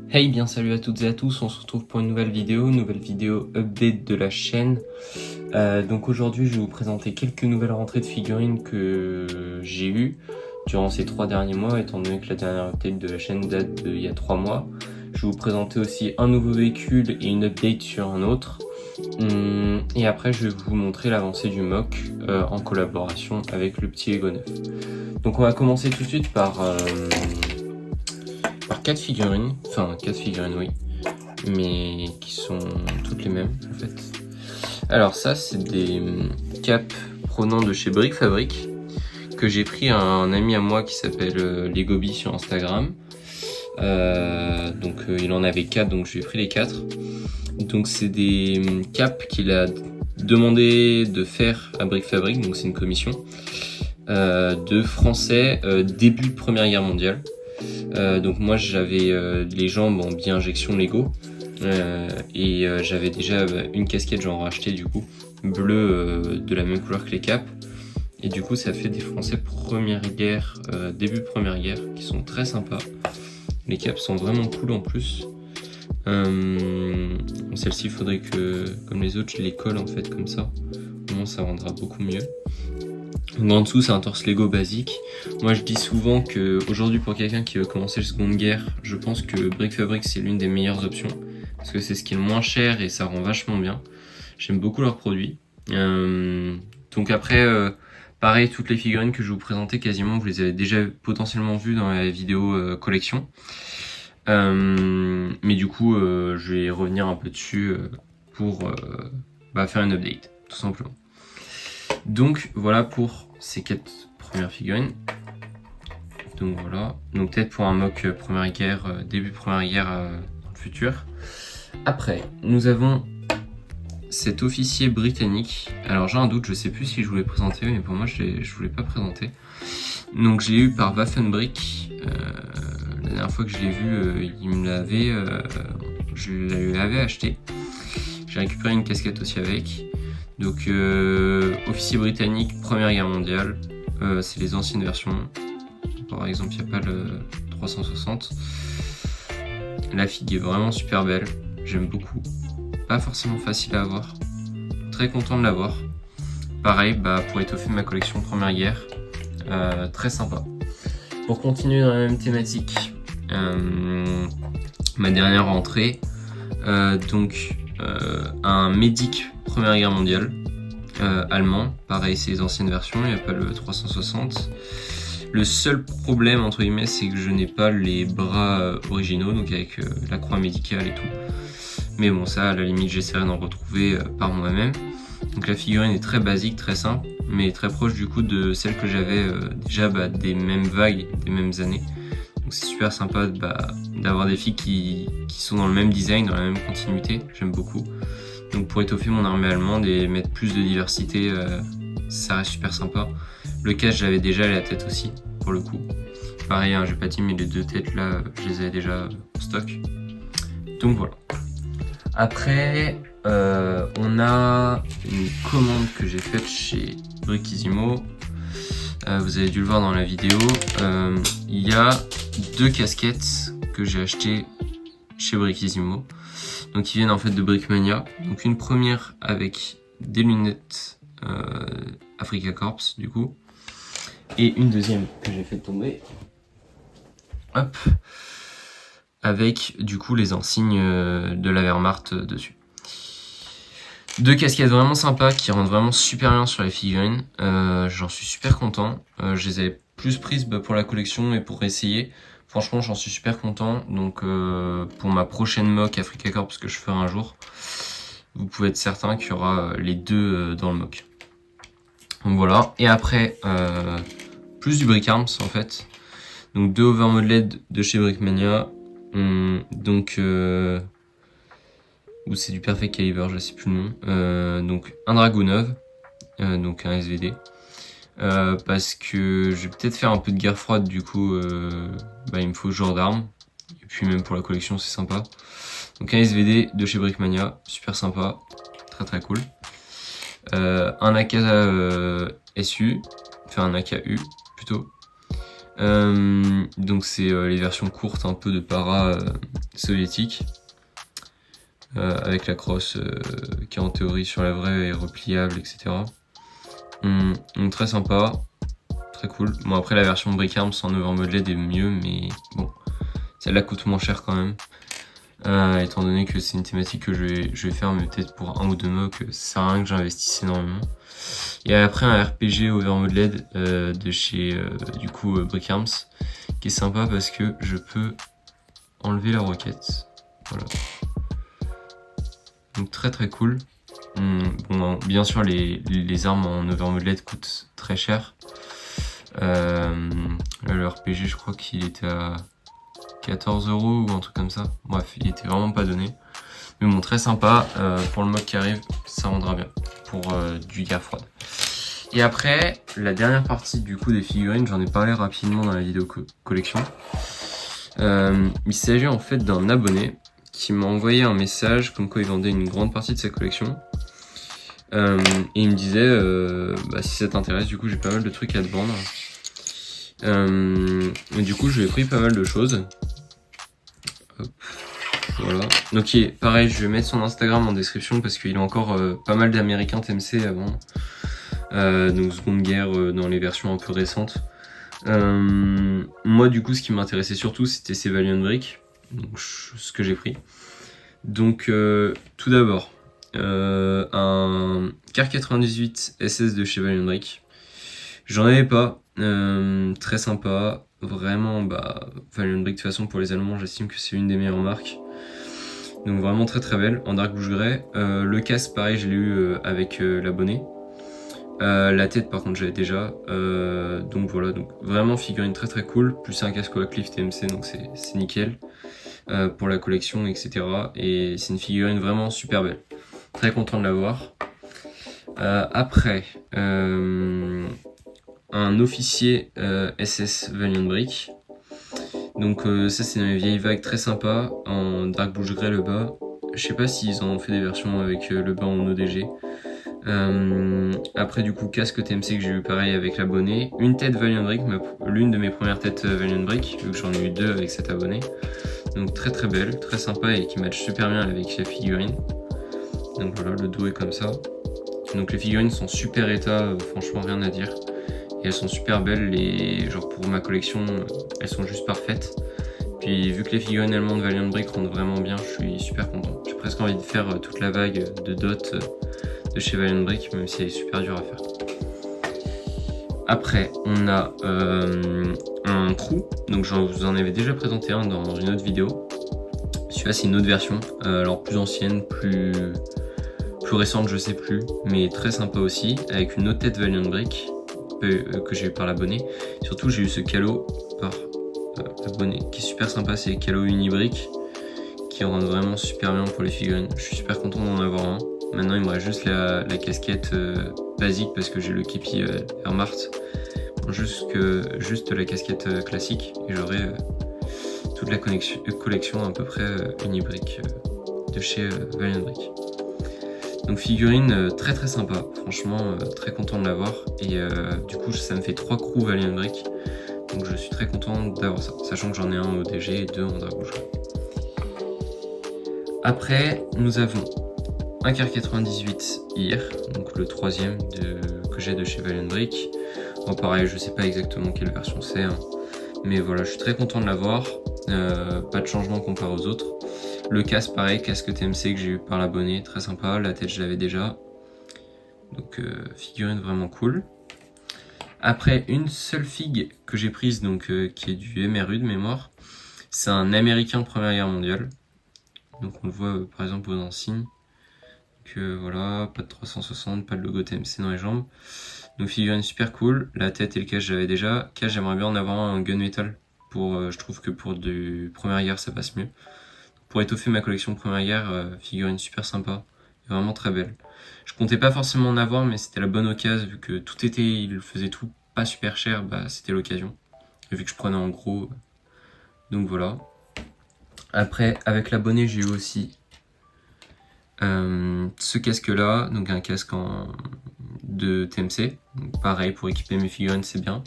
Hey, bien salut à toutes et à tous, on se retrouve pour une nouvelle vidéo update de la chaîne. Donc aujourd'hui je vais vous présenter quelques nouvelles rentrées de figurines que j'ai eues durant ces 3 derniers mois, étant donné que la dernière update de la chaîne date d'il y a 3 mois. Je vais vous présenter aussi un nouveau véhicule et une update sur un autre. Et après je vais vous montrer l'avancée du MOC en collaboration avec le petit Lego 9. Donc on va commencer tout de suite par 4 figurines, oui, mais qui sont toutes les mêmes en fait. Alors ça c'est des capes provenant de chez Brick Fabric que j'ai pris à un ami à moi qui s'appelle Legobi sur Instagram. Il en avait 4, donc je lui ai pris les 4. Donc c'est des capes qu'il a demandé de faire à Brick Fabric, donc c'est une commission de français début de Première Guerre mondiale. Donc moi j'avais les jambes en bi-injection Lego et j'avais déjà une casquette, j'en rachetais du coup bleue de la même couleur que les capes, et du coup ça fait des français Première Guerre, début Première Guerre, qui sont très sympas. Les capes sont vraiment cool en plus. Celle-ci il faudrait que, comme les autres, je les colle en fait comme ça, au moins ça rendra beaucoup mieux. Donc en dessous c'est un torse Lego basique. Moi je dis souvent que aujourd'hui, pour quelqu'un qui veut commencer la Seconde Guerre, je pense que Brick Fabric c'est l'une des meilleures options, parce que c'est ce qui est le moins cher et ça rend vachement bien. J'aime beaucoup leurs produits. Donc après pareil, toutes les figurines que je vais vous présenter, quasiment vous les avez déjà potentiellement vues dans la vidéo collection. Mais du coup je vais revenir un peu dessus pour faire une update tout simplement. Donc voilà pour ces 4 premières figurines. Donc voilà, donc peut-être pour un mock Première Guerre, début Première Guerre dans le futur. Après, nous avons cet officier britannique. Alors j'ai un doute, je sais plus si je voulais présenter, mais pour moi je voulais pas présenter. Donc je l'ai eu par Waffenbrick. La dernière fois que je l'ai vu, je l'avais acheté. J'ai récupéré une casquette aussi avec. Donc officier britannique, Première Guerre mondiale, c'est les anciennes versions. Par exemple, il n'y a pas le 360. La figue est vraiment super belle, j'aime beaucoup. Pas forcément facile à avoir, très content de l'avoir. Pareil, pour étoffer ma collection Première Guerre, très sympa. Pour continuer dans la même thématique, ma dernière rentrée, un médic Première Guerre mondiale, allemand. Pareil, c'est les anciennes versions, il n'y a pas le 360. Le seul problème entre guillemets, c'est que je n'ai pas les bras originaux, donc avec la croix médicale et tout. Mais bon, ça à la limite j'essaierai d'en retrouver par moi-même. Donc la figurine est très basique, très simple, mais très proche du coup de celle que j'avais déjà des mêmes vagues, des mêmes années. Donc c'est super sympa d'avoir des filles qui sont dans le même design, dans la même continuité, j'aime beaucoup. Donc pour étoffer mon armée allemande et mettre plus de diversité, ça reste super sympa. Le casque j'avais déjà, et la tête aussi, pour le coup. Pareil, j'ai pas dit, mais les 2 têtes là, je les avais déjà en stock. Donc voilà. Après, on a une commande que j'ai faite chez Brickissimo. Vous avez dû le voir dans la vidéo. Il y a 2 casquettes que j'ai achetées chez Brickissimo. Donc ils viennent en fait de Brickmania. Donc une première avec des lunettes Afrika Korps du coup. Et une deuxième que j'ai fait tomber. Hop. Avec du coup les insignes de la Wehrmacht dessus. 2 casquettes vraiment sympas qui rendent vraiment super bien sur les figurines. J'en suis super content. Je les avais plus prises pour la collection et pour essayer. Franchement, j'en suis super content. Donc pour ma prochaine mock Afrika Korps que je ferai un jour, vous pouvez être certain qu'il y aura les 2 dans le mock. Donc voilà. Et après, plus du Brick Arms en fait. Donc 2 overmodeled de chez Brickmania. Ou c'est du Perfect Caliber, je sais plus le nom. Donc un Dragunov, donc un SVD. Parce que je vais peut-être faire un peu de guerre froide, du coup il me faut ce genre d'armes. Et puis même pour la collection c'est sympa. Donc un SVD de chez Brickmania, super sympa, très très cool. Un AK SU, enfin un AKU plutôt. Donc c'est les versions courtes un peu de para soviétique. Avec la crosse qui en théorie sur la vraie est repliable, etc. Donc très sympa, très cool. Bon après la version Brick Arms en Overmod LED est mieux, mais bon, celle-là coûte moins cher quand même. Étant donné que c'est une thématique que je vais faire, mais peut-être pour 1 ou 2 mocks, ça sert à rien que j'investisse énormément. Et après un RPG Overmod LED de chez du coup Brick Arms, qui est sympa parce que je peux enlever la roquette. Voilà. Donc très très cool. Bon, bien sûr les armes en Overmod LED coûtent très cher. Là, le RPG je crois qu'il était à 14 € ou un truc comme ça. Bref, il était vraiment pas donné. Mais bon, très sympa. Pour le mode qui arrive, ça rendra bien. Pour du guerre froide. Et après, la dernière partie du coup des figurines, j'en ai parlé rapidement dans la vidéo collection. Il s'agit en fait d'un abonné qui m'a envoyé un message comme quoi il vendait une grande partie de sa collection. Et il me disait si ça t'intéresse, du coup j'ai pas mal de trucs à te vendre. Et du coup je lui ai pris pas mal de choses. Hop, voilà. Donc pareil, je vais mettre son Instagram en description parce qu'il a encore pas mal d'américains TMC avant. Donc Seconde Guerre dans les versions un peu récentes. Moi du coup ce qui m'intéressait surtout c'était ces Valiant Brick, donc ce que j'ai pris. Donc tout d'abord un Car 98 SS de chez Valiant Brick. J'en avais pas, très sympa, vraiment Valiant Brick de toute façon pour les Allemands j'estime que c'est une des meilleures marques. Donc vraiment très très belle, en dark bouche grey. Le casque pareil je l'ai eu avec l'abonné. La tête par contre j'avais déjà, donc voilà, donc vraiment figurine très très cool, plus un casque Cliff TMC donc c'est nickel pour la collection etc. Et c'est une figurine vraiment super belle, très content de l'avoir. Après un officier SS Valiant Brick, donc ça c'est une vieille vague très sympa en dark bouche grey le bas. Je sais pas s'ils en ont fait des versions avec le bas en ODG. Après du coup casque TMC que j'ai eu pareil avec l'abonné, une tête Valiant Brick, l'une de mes premières têtes Valiant Brick, vu que j'en ai eu 2 avec cet abonné. Donc très très belle, très sympa et qui match super bien avec la figurine. Donc voilà, le dos est comme ça. Donc les figurines sont super état, franchement rien à dire. Et elles sont super belles et genre pour ma collection, elles sont juste parfaites. Puis vu que les figurines allemandes Valiant Brick rendent vraiment bien, je suis super content. J'ai presque envie de faire toute la vague de dot de chez Valiant Brick, même si elle est super dure à faire. Après, on a un crew, donc je vous en avais déjà présenté un dans une autre vidéo. Celui-là, c'est une autre version, alors plus ancienne, plus récente, je sais plus, mais très sympa aussi, avec une autre tête Valiant Brick que j'ai eu par l'abonné. Surtout, j'ai eu ce calot par l'abonné qui est super sympa, c'est les calots Unibrick qui rendent vraiment super bien pour les figurines. Je suis super content d'en avoir un. Maintenant il me reste juste la casquette basique parce que j'ai le képi Wehrmacht. Juste la casquette classique et j'aurai toute la collection à peu près Unibrick de chez Valiant Brick. Donc figurine très très sympa, franchement très content de l'avoir et du coup ça me fait 3 crews Valiant Brick. Donc je suis très content d'avoir ça, sachant que j'en ai un au DG et 2 en dark bouche. Après nous avons un Car 98 IR, donc le troisième que j'ai de chez Valiant Brick. Bon pareil, je sais pas exactement quelle version c'est, hein, mais voilà, je suis très content de l'avoir. Pas de changement comparé aux autres. Le casque pareil, casque TMC que j'ai eu par l'abonné, très sympa. La tête je l'avais déjà. Donc figurine vraiment cool. Après une seule figue que j'ai prise, donc qui est du MRU de mémoire. C'est un américain Première Guerre mondiale. Donc on le voit par exemple aux insignes. Voilà, pas de 360, pas de logo TMC dans les jambes. Donc figurine super cool, la tête et le cache j'avais déjà. Cache j'aimerais bien en avoir un gunmetal, je trouve que pour du Première Guerre ça passe mieux. Pour étoffer ma collection Première Guerre, figurine super sympa, et vraiment très belle. Je comptais pas forcément en avoir mais c'était la bonne occasion, vu que tout été il faisait tout pas super cher, c'était l'occasion. Vu que je prenais en gros, donc voilà. Après avec l'abonné j'ai eu aussi ce casque là, donc un casque de TMC, donc pareil pour équiper mes figurines c'est bien.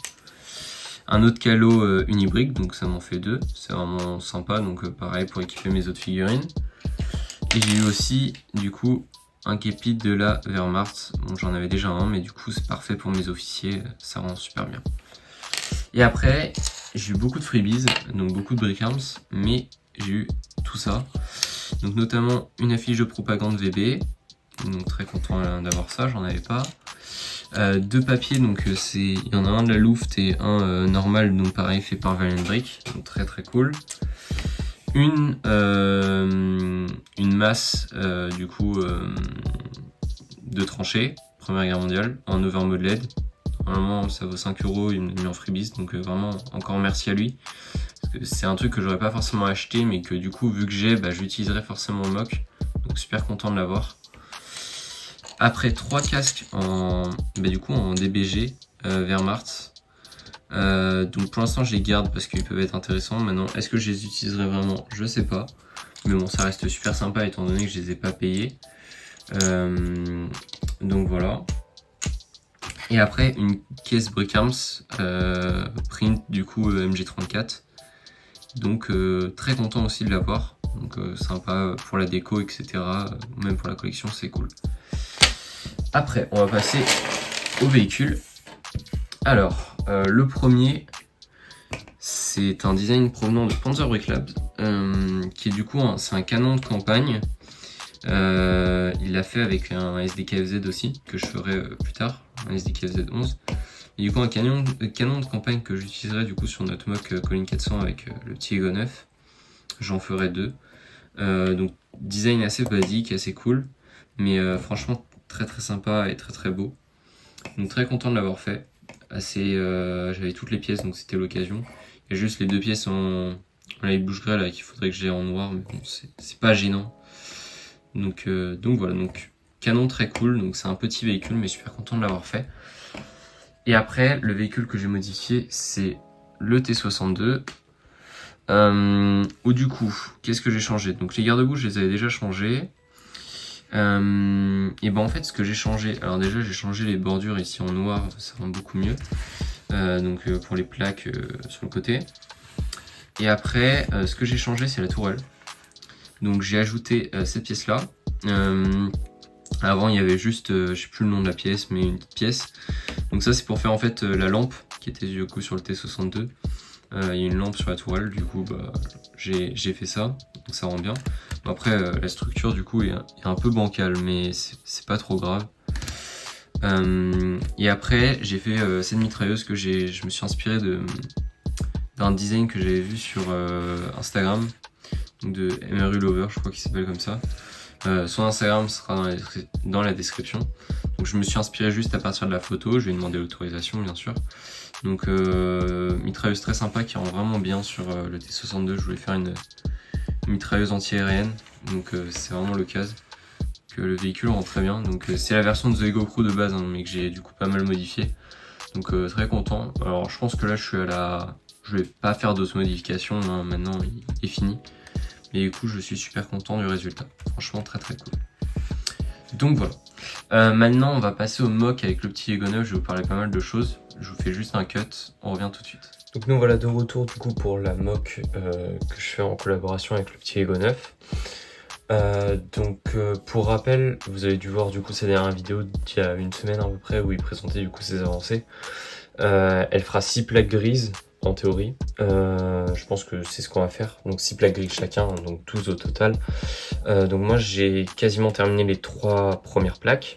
Un autre calo Unibrick, donc ça m'en fait 2. C'est vraiment sympa, donc pareil pour équiper mes autres figurines. Et j'ai eu aussi, du coup, un Képit de la Wehrmacht. Bon, j'en avais déjà un, mais du coup, c'est parfait pour mes officiers. Ça rend super bien. Et après, j'ai eu beaucoup de freebies, donc beaucoup de Brick Arms, mais j'ai eu tout ça. Donc notamment une affiche de propagande VB. Donc très content d'avoir ça, j'en avais pas. 2 papiers, donc il y en a un de la Luft et un normal, donc pareil fait par Valiant Brick, donc très très cool. Une masse du coup de tranchées, Première Guerre mondiale, en overmode LED. Normalement ça vaut 5 €, il me l'a mis en freebies, donc vraiment encore merci à lui. C'est un truc que j'aurais pas forcément acheté, mais que du coup vu que j'ai, je l'utiliserai forcément au mock. Donc super content de l'avoir. Après 3 casques du coup en DBG Wehrmacht. Donc pour l'instant je les garde parce qu'ils peuvent être intéressants. Maintenant est-ce que je les utiliserai vraiment? Je sais pas. Mais bon ça reste super sympa étant donné que je les ai pas payés. Donc voilà. Et après une caisse Brick Arms print du coup MG34. Donc très content aussi de l'avoir. Donc sympa pour la déco etc. Même pour la collection c'est cool. Après on va passer au véhicule. Alors le premier c'est un design provenant de Panzer Brick Labs qui est du coup c'est un canon de campagne. Il l'a fait avec un SDKFZ aussi que je ferai plus tard, un SDKFZ 11. Et du coup un canon de campagne que j'utiliserai du coup sur notre mock Colin 400 avec le petit Ego 9. J'en ferai 2. Donc design assez basique, assez cool, mais franchement très très sympa et très très beau. Donc très content de l'avoir fait. J'avais toutes les pièces donc c'était l'occasion. Il y a juste les 2 pièces en light blush grey là qu'il faudrait que j'ai en noir, mais bon c'est pas gênant. Donc voilà, donc canon très cool, donc c'est un petit véhicule mais super content de l'avoir fait. Et après le véhicule que j'ai modifié c'est le T62. Où du coup, qu'est-ce que j'ai changé? Donc les garde-boue je les avais déjà changés. Et en fait ce que j'ai changé, alors déjà j'ai changé les bordures ici en noir, ça rend beaucoup mieux. Donc pour les plaques sur le côté. Et après ce que j'ai changé c'est la tourelle. Donc j'ai ajouté cette pièce là. Avant il y avait juste, je sais plus le nom de la pièce, mais une petite pièce. Donc ça c'est pour faire en fait la lampe qui était du coup sur le T62. Il y a une lampe sur la tourelle, du coup j'ai fait ça, donc ça rend bien. Bon, après la structure du coup est un peu bancale, mais c'est pas trop grave. Et après j'ai fait cette mitrailleuse que je me suis inspiré d'un design que j'avais vu sur Instagram, donc de MRU Lover, je crois qu'il s'appelle comme ça. Son Instagram sera dans la description. Donc je me suis inspiré juste à partir de la photo, je lui ai demandé l'autorisation bien sûr. Donc mitrailleuse très sympa qui rend vraiment bien sur le T62. Je voulais faire une mitrailleuse anti-aérienne, donc c'est vraiment l'occasion que le véhicule rend très bien. Donc c'est la version de The Ego Crew de base, hein, mais que j'ai du coup pas mal modifié. Donc très content. Alors je pense que là je suis je vais pas faire d'autres modifications, hein, maintenant il est fini. Mais du coup je suis super content du résultat. Franchement très très cool. Donc voilà. Maintenant on va passer au mock avec le petit Ego 9, je vais vous parler pas mal de choses. Je vous fais juste un cut, on revient tout de suite. Donc nous voilà de retour du coup pour la mock que je fais en collaboration avec le petit Ego 9. Pour rappel, vous avez dû voir du coup sa dernière vidéo d'il y a une semaine à peu près où il présentait du coup ses avancées. Elle fera 6 plaques grises en théorie. Je pense que c'est ce qu'on va faire. Donc 6 plaques grises chacun, donc 12 au total. Donc moi j'ai quasiment terminé les 3 premières plaques.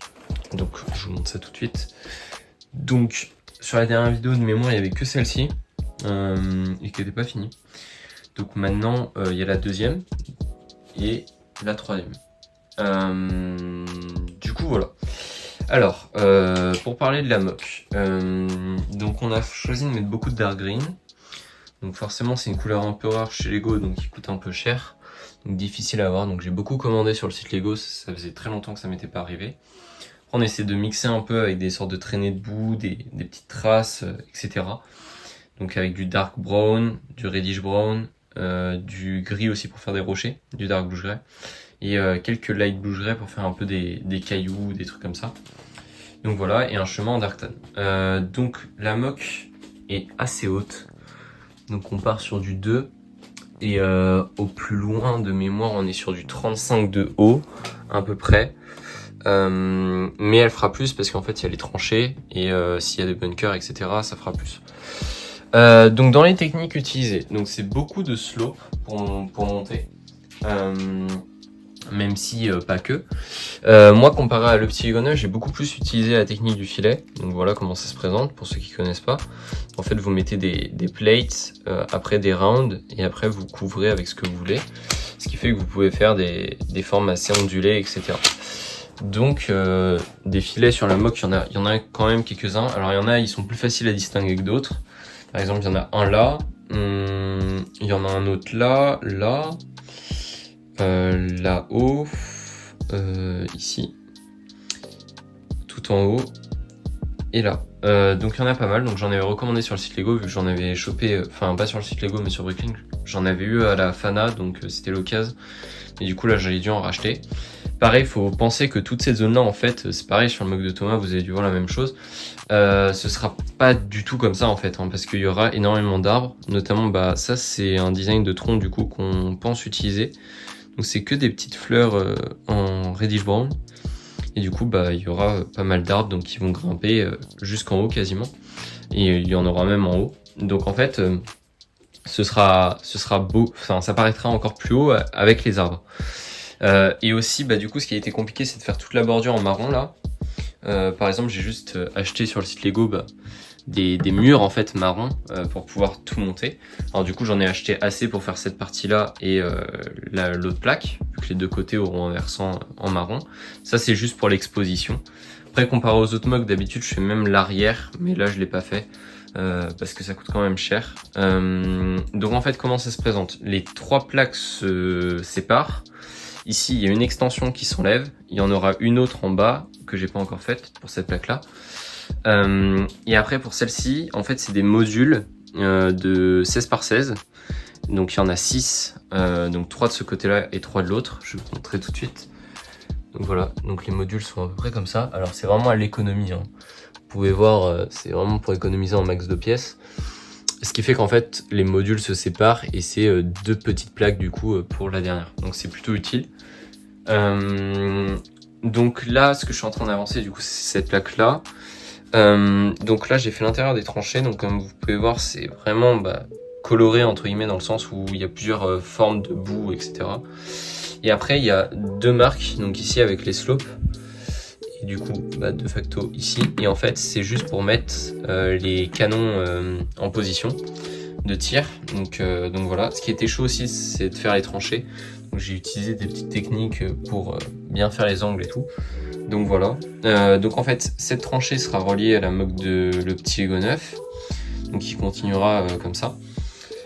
Donc je vous montre ça tout de suite. Donc sur la dernière vidéo de mémoire il n'y avait que celle-ci et qui n'était pas finie. Donc maintenant il y a la deuxième et la troisième. Du coup voilà. Alors pour parler de la mock, donc on a choisi de mettre beaucoup de dark green. Donc forcément c'est une couleur un peu rare chez Lego, donc qui coûte un peu cher, donc difficile à avoir. Donc j'ai beaucoup commandé sur le site Lego, ça faisait très longtemps que ça m'était pas arrivé. On essaie de mixer un peu avec des sortes de traînées de boue, des petites traces, etc. Donc avec du dark brown, du reddish brown, du gris aussi pour faire des rochers, du dark blush grey, et quelques light blush grey pour faire un peu des cailloux, des trucs comme ça. Donc voilà, et un chemin en dark tan. Donc la mock, est assez haute. Donc on part sur du 2. Et au plus loin de mémoire, on est sur du 35 de haut, à peu près. Mais elle fera plus parce qu'en fait, il y a les tranchées. Et s'il y a des bunkers, etc., ça fera plus. Donc dans les techniques utilisées, donc c'est beaucoup de slope pour monter. Même si pas que. Moi, comparé à le petit Hugo j'ai beaucoup plus utilisé la technique du filet. Donc voilà comment ça se présente pour ceux qui connaissent pas. En fait, vous mettez des plates, après des rounds, et après vous couvrez avec ce que vous voulez. Ce qui fait que vous pouvez faire des formes assez ondulées, etc. Donc des filets sur la moque, il y en a quand même quelques-uns. Alors il y en a, ils sont plus faciles à distinguer que d'autres. Par exemple, il y en a un là, il y en a un autre là, là-haut, ici, tout en haut, et là. Donc il y en a pas mal, donc j'en avais recommandé sur le site Lego, vu que j'en avais chopé, enfin pas sur le site Lego, mais sur Bricklink. J'en avais eu à la Fana, donc c'était l'occasion. Et du coup là, j'avais dû en racheter. Pareil, il faut penser que toute cette zone-là, en fait, c'est pareil sur le mug de Thomas, vous avez dû voir la même chose. Ce sera pas du tout comme ça, en fait, hein, parce qu'il y aura énormément d'arbres. Notamment, bah ça, c'est un design de tronc, du coup, qu'on pense utiliser. Donc c'est que des petites fleurs en reddish brown. Et du coup, bah il y aura pas mal d'arbres, donc qui vont grimper jusqu'en haut quasiment. Et il y en aura même en haut. Donc en fait, ce sera beau, enfin ça paraîtra encore plus haut avec les arbres. Et aussi, bah du coup, ce qui a été compliqué, c'est de faire toute la bordure en marron là. Par exemple, j'ai juste acheté sur le site Lego des murs en fait marron pour pouvoir tout monter. Alors du coup, j'en ai acheté assez pour faire cette partie-là et l'autre plaque, vu que les deux côtés auront un versant en marron. Ça, c'est juste pour l'exposition. Après, comparé aux autres mugs, d'habitude, je fais même l'arrière, mais là, je l'ai pas fait. Parce que ça coûte quand même cher. Donc en fait, comment ça se présente? Les trois plaques se séparent. Ici, il y a une extension qui s'enlève. Il y en aura une autre en bas que j'ai pas encore faite pour cette plaque-là. Et après, pour celle-ci, en fait, c'est des modules de 16 par 16. Donc il y en a 6. Donc 3 de ce côté-là et 3 de l'autre. Je vais vous montrer tout de suite. Donc voilà. Donc les modules sont à peu près comme ça. Alors c'est vraiment à l'économie, hein. Vous pouvez voir, c'est vraiment pour économiser un max de pièces. Ce qui fait qu'en fait, les modules se séparent et c'est deux petites plaques du coup pour la dernière. Donc c'est plutôt utile. Donc là, ce que je suis en train d'avancer, du coup, c'est cette plaque-là. Donc là, j'ai fait l'intérieur des tranchées. Donc comme vous pouvez voir, c'est vraiment coloré entre guillemets dans le sens où il y a plusieurs formes de boue, etc. Et après, il y a deux marques. Donc ici avec les slopes. Et du coup, de facto ici. Et en fait, c'est juste pour mettre les canons en position de tir. Donc voilà. Ce qui était chaud aussi, c'est de faire les tranchées. Donc j'ai utilisé des petites techniques pour bien faire les angles et tout. Donc voilà. Donc en fait, cette tranchée sera reliée à la moque de le petit Ego 9. Donc il continuera comme ça.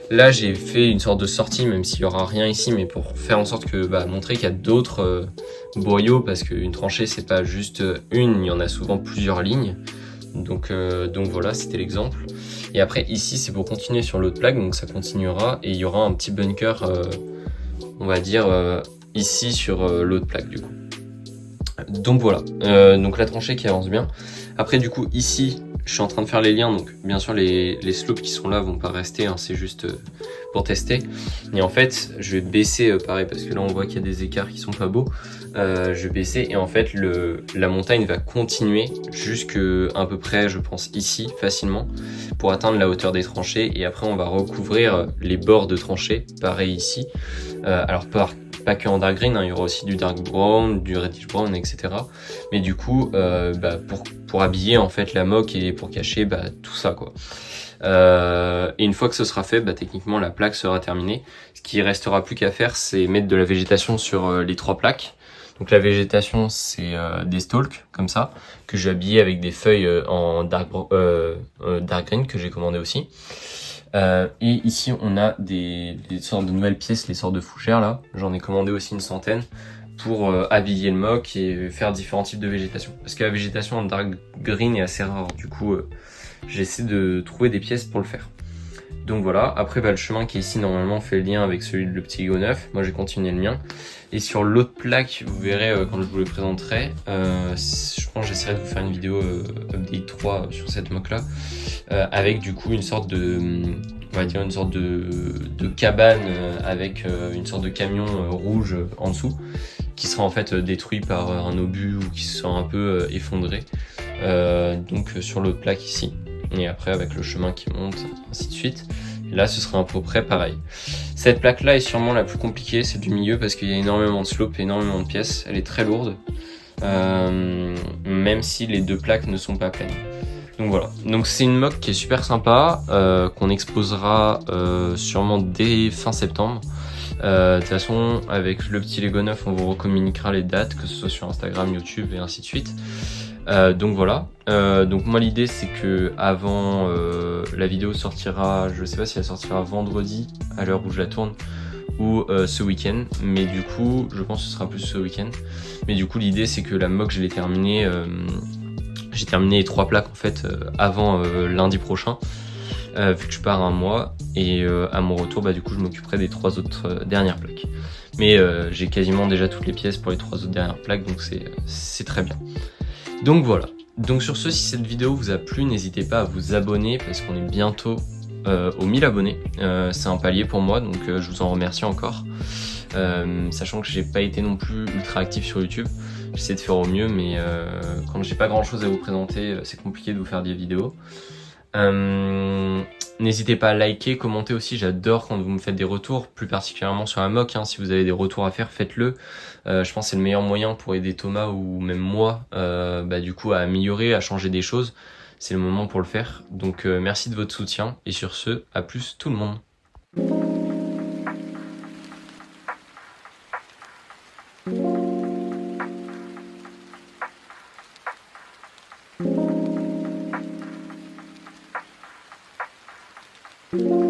Là, j'ai fait une sorte de sortie, même s'il y aura rien ici, mais pour faire en sorte que montrer qu'il y a d'autres boyaux, parce qu'une tranchée, c'est pas juste une, il y en a souvent plusieurs lignes. Donc voilà, c'était l'exemple. Et après, ici, c'est pour continuer sur l'autre plaque, donc ça continuera, et il y aura un petit bunker, on va dire, ici sur l'autre plaque, du coup. Donc voilà, donc la tranchée qui avance bien. Après, du coup, ici, je suis en train de faire les liens, donc bien sûr les slopes qui sont là vont pas rester, hein, c'est juste pour tester. Et en fait, je vais baisser pareil, parce que là on voit qu'il y a des écarts qui sont pas beaux. Je vais baisser et en fait la montagne va continuer jusque à peu près, je pense, ici facilement, pour atteindre la hauteur des tranchées. Et après on va recouvrir les bords de tranchées, pareil ici. Alors pas que en dark green, hein, il y aura aussi du dark brown, du reddish brown, etc. Mais du coup, pour habiller en fait la moque et pour cacher tout ça quoi. Et une fois que ce sera fait, techniquement la plaque sera terminée. Ce qui restera plus qu'à faire, c'est mettre de la végétation sur les trois plaques. Donc la végétation, c'est des stalks comme ça que j'ai habillé avec des feuilles en dark green que j'ai commandé aussi. Et ici on a des sortes de nouvelles pièces, les sortes de fougères là. J'en ai commandé aussi une centaine pour habiller le mock et faire différents types de végétation. Parce que la végétation en dark green est assez rare, du coup j'essaie de trouver des pièces pour le faire. Donc voilà, après le chemin qui est ici normalement fait le lien avec celui de Le Petit Lego 9, moi j'ai continué le mien. Et sur l'autre plaque, vous verrez quand je vous le présenterai, je pense que j'essaierai de vous faire une vidéo update 3 sur cette mock là, avec du coup une sorte de, on va dire une sorte de cabane avec une sorte de camion rouge en dessous, qui sera en fait détruit par un obus ou qui sera un peu effondré, donc sur l'autre plaque ici. Et après avec le chemin qui monte, ainsi de suite. Et là ce sera à peu près pareil. Cette plaque là est sûrement la plus compliquée, celle du milieu, parce qu'il y a énormément de slope, énormément de pièces, elle est très lourde, même si les deux plaques ne sont pas pleines. Donc voilà, donc c'est une mock qui est super sympa, qu'on exposera sûrement dès fin septembre. De toute façon, avec Le Petit Lego 9, on vous recommuniquera les dates, que ce soit sur Instagram, YouTube et ainsi de suite. Donc voilà, donc moi l'idée c'est que avant la vidéo sortira, je sais pas si elle sortira vendredi à l'heure où je la tourne ou ce week-end, mais du coup je pense que ce sera plus ce week-end. Mais du coup l'idée c'est que la mock je l'ai terminée, j'ai terminé les 3 plaques en fait avant lundi prochain, vu que je pars un mois, et à mon retour du coup je m'occuperai des 3 autres dernières plaques. Mais j'ai quasiment déjà toutes les pièces pour les 3 autres dernières plaques, donc c'est très bien. Donc voilà, donc sur ce, si cette vidéo vous a plu, n'hésitez pas à vous abonner parce qu'on est bientôt aux 1000 abonnés. C'est un palier pour moi, donc je vous en remercie encore. Sachant que j'ai pas été non plus ultra actif sur YouTube, j'essaie de faire au mieux, mais quand j'ai pas grand chose à vous présenter, c'est compliqué de vous faire des vidéos. N'hésitez pas à liker, commenter aussi, j'adore quand vous me faites des retours, plus particulièrement sur la mock, hein. Si vous avez des retours à faire, faites-le. Je pense que c'est le meilleur moyen pour aider Thomas ou même moi du coup à améliorer, à changer des choses. C'est le moment pour le faire. Donc merci de votre soutien, et sur ce, à plus tout le monde. Thank you.